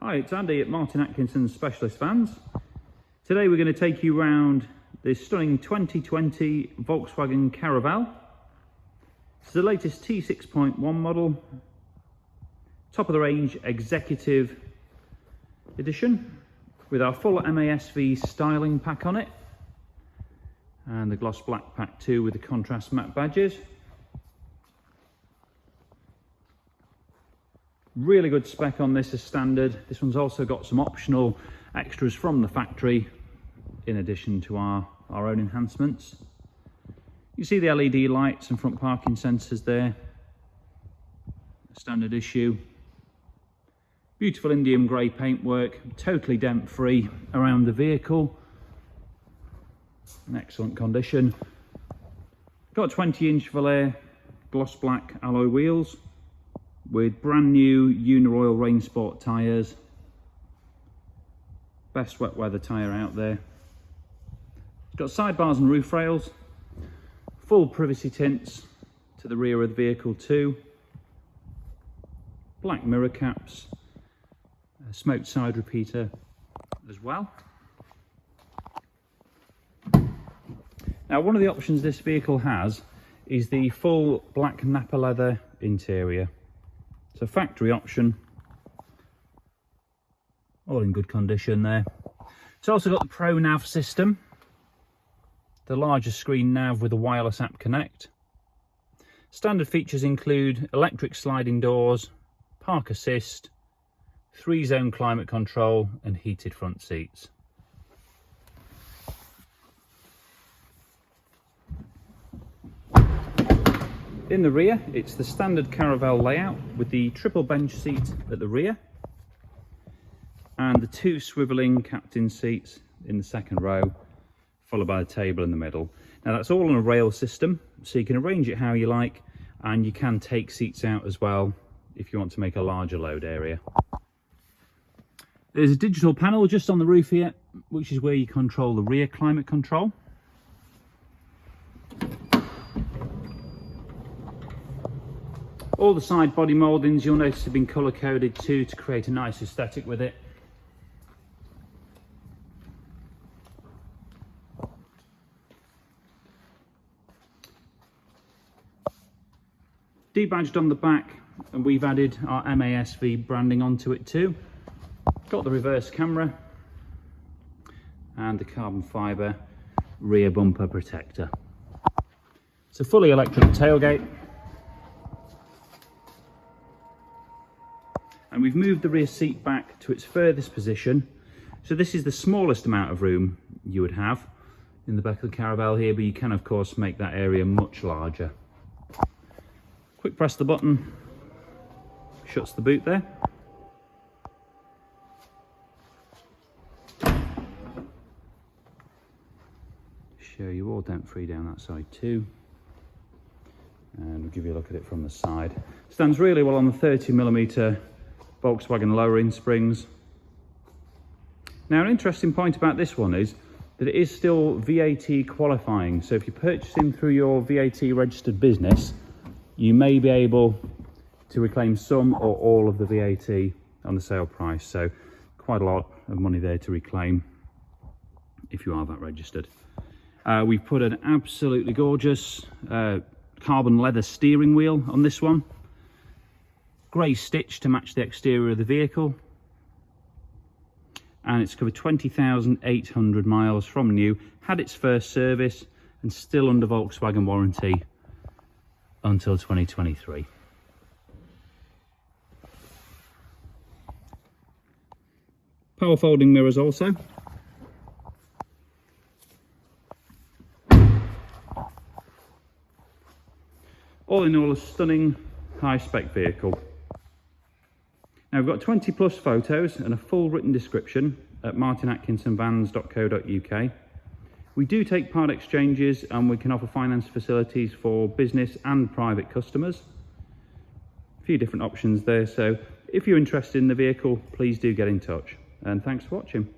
Hi, it's Andy at Martin Atkinson's Specialist Vans. Today we're going to take you around this stunning 2020 Volkswagen Caravelle. This is the latest T6.1 model, top of the range Executive edition with our full MASV styling pack on it and the gloss black pack too with the contrast matte badges. Really good spec on this as standard. This one's also got some optional extras from the factory in addition to our own enhancements. You see the LED lights and front parking sensors there. Standard issue. Beautiful Indium Grey paintwork, totally dent free around the vehicle. In excellent condition. Got 20-inch Vallear gloss black alloy wheels with brand new Uniroyal Rain Sport tyres. Best wet weather tyre out there. It's got sidebars and roof rails. Full privacy tints to the rear of the vehicle too. Black mirror caps. A smoked side repeater as well. Now, one of the options this vehicle has is the full black Nappa leather interior. It's a factory option, all in good condition there. It's also got the Pro Nav system, the larger screen nav with a wireless app connect. Standard features include electric sliding doors, park assist, 3-zone climate control and heated front seats. In the rear, it's the standard Caravelle layout with the triple bench seat at the rear and the 2 swivelling captain seats in the second row, followed by a table in the middle. Now that's all on a rail system, so you can arrange it how you like, and you can take seats out as well if you want to make a larger load area. There's a digital panel just on the roof here, which is where you control the rear climate control. All the side body mouldings you'll notice have been colour coded too to create a nice aesthetic with it. Debadged on the back, and we've added our MASV branding onto it too. Got the reverse camera and the carbon fibre rear bumper protector. It's a fully electric tailgate. And we've moved the rear seat back to its furthest position. So this is the smallest amount of room you would have in the back of the Caravelle here, but you can of course make that area much larger. Quick press the button, shuts the boot there. Show you all dent free down that side too. And we'll give you a look at it from the side. Stands really well on the 30mm Volkswagen lowering springs. Now, an interesting point about this one is that it is still VAT qualifying. So if you're purchasing through your VAT registered business, you may be able to reclaim some or all of the VAT on the sale price. So quite a lot of money there to reclaim if you are VAT registered. We've put an absolutely gorgeous carbon leather steering wheel on this one. Grey stitch to match the exterior of the vehicle, and it's covered 20,800 miles from new, had its first service and still under Volkswagen warranty until 2023. Power folding mirrors also. All in all, a stunning high spec vehicle. Now, we've got 20 plus photos and a full written description at martinatkinsonvans.co.uk. We do take part exchanges and we can offer finance facilities for business and private customers. A few different options there, so if you're interested in the vehicle, please do get in touch. And thanks for watching.